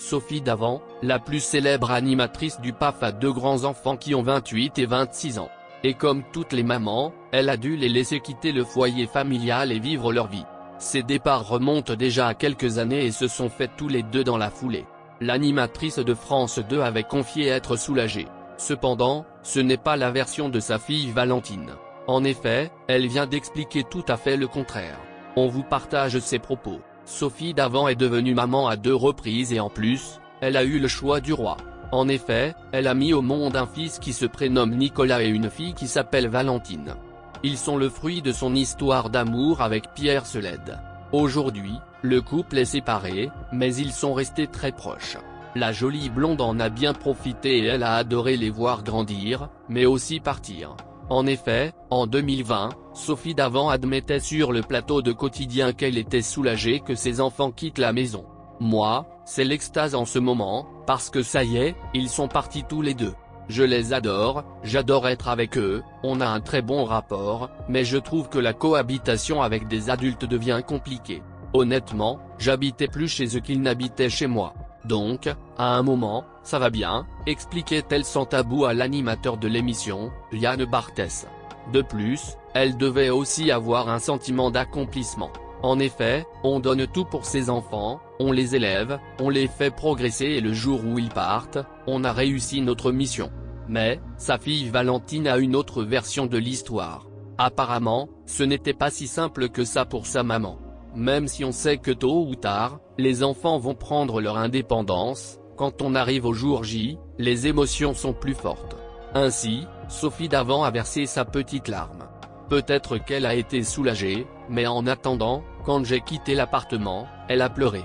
Sophie Davant, la plus célèbre animatrice du PAF, a deux grands-enfants qui ont 28 et 26 ans. Et comme toutes les mamans, elle a dû les laisser quitter le foyer familial et vivre leur vie. Ces départs remontent déjà à quelques années et se sont faits tous les deux dans la foulée. L'animatrice de France 2 avait confié être soulagée. Cependant, ce n'est pas la version de sa fille Valentine. En effet, elle vient d'expliquer tout à fait le contraire. On vous partage ses propos. Sophie Davant est devenue maman à 2 reprises et en plus, elle a eu le choix du roi. En effet, elle a mis au monde un fils qui se prénomme Nicolas et une fille qui s'appelle Valentine. Ils sont le fruit de son histoire d'amour avec Pierre Seled. Aujourd'hui, le couple est séparé, mais ils sont restés très proches. La jolie blonde en a bien profité et elle a adoré les voir grandir, mais aussi partir. En effet, en 2020, Sophie Davant admettait sur le plateau de Quotidien qu'elle était soulagée que ses enfants quittent la maison. Moi, c'est l'extase en ce moment, parce que ça y est, ils sont partis tous les deux. Je les adore, j'adore être avec eux, on a un très bon rapport, mais je trouve que la cohabitation avec des adultes devient compliquée. Honnêtement, j'habitais plus chez eux qu'ils n'habitaient chez moi. Donc, à un moment, ça va bien, expliquait-elle sans tabou à l'animateur de l'émission, Yann Barthès. De plus, elle devait aussi avoir un sentiment d'accomplissement. En effet, on donne tout pour ses enfants, on les élève, on les fait progresser et le jour où ils partent, on a réussi notre mission. Mais, sa fille Valentine a une autre version de l'histoire. Apparemment, ce n'était pas si simple que ça pour sa maman. Même si on sait que tôt ou tard, les enfants vont prendre leur indépendance, quand on arrive au jour J, les émotions sont plus fortes. Ainsi, Sophie Davant a versé sa petite larme. Peut-être qu'elle a été soulagée, mais en attendant, quand j'ai quitté l'appartement, elle a pleuré.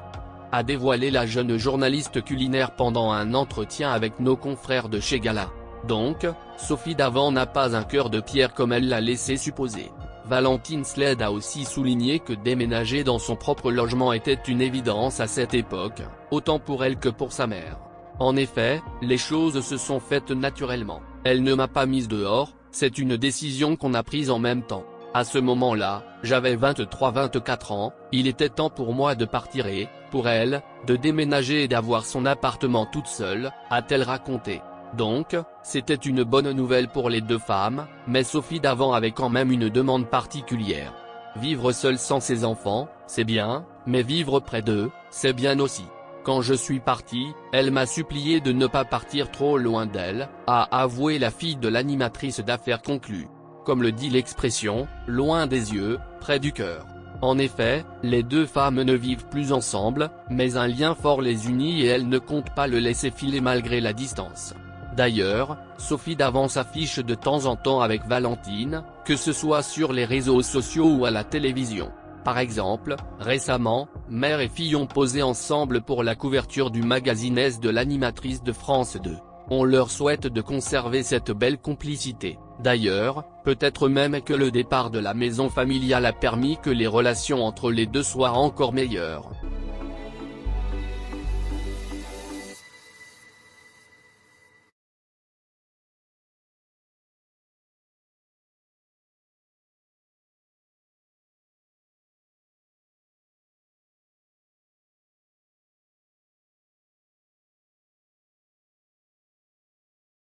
A dévoilé la jeune journaliste culinaire pendant un entretien avec nos confrères de chez Gala. Donc, Sophie Davant n'a pas un cœur de pierre comme elle l'a laissé supposer. Valentine Seled a aussi souligné que déménager dans son propre logement était une évidence à cette époque, autant pour elle que pour sa mère. En effet, les choses se sont faites naturellement. Elle ne m'a pas mise dehors, c'est une décision qu'on a prise en même temps. À ce moment-là, j'avais 23-24 ans, il était temps pour moi de partir et, pour elle, de déménager et d'avoir son appartement toute seule, a-t-elle raconté. Donc, c'était une bonne nouvelle pour les deux femmes, mais Sophie Davant avait quand même une demande particulière. Vivre seule sans ses enfants, c'est bien, mais vivre près d'eux, c'est bien aussi. Quand je suis parti, elle m'a supplié de ne pas partir trop loin d'elle, a avoué la fille de l'animatrice d'affaires conclue. Comme le dit l'expression, loin des yeux, près du cœur. En effet, les deux femmes ne vivent plus ensemble, mais un lien fort les unit et elle ne compte pas le laisser filer malgré la distance. D'ailleurs, Sophie Davant s'affiche de temps en temps avec Valentine, que ce soit sur les réseaux sociaux ou à la télévision. Par exemple, récemment, mère et fille ont posé ensemble pour la couverture du magazine S de l'animatrice de France 2. On leur souhaite de conserver cette belle complicité. D'ailleurs, peut-être même que le départ de la maison familiale a permis que les relations entre les deux soient encore meilleures.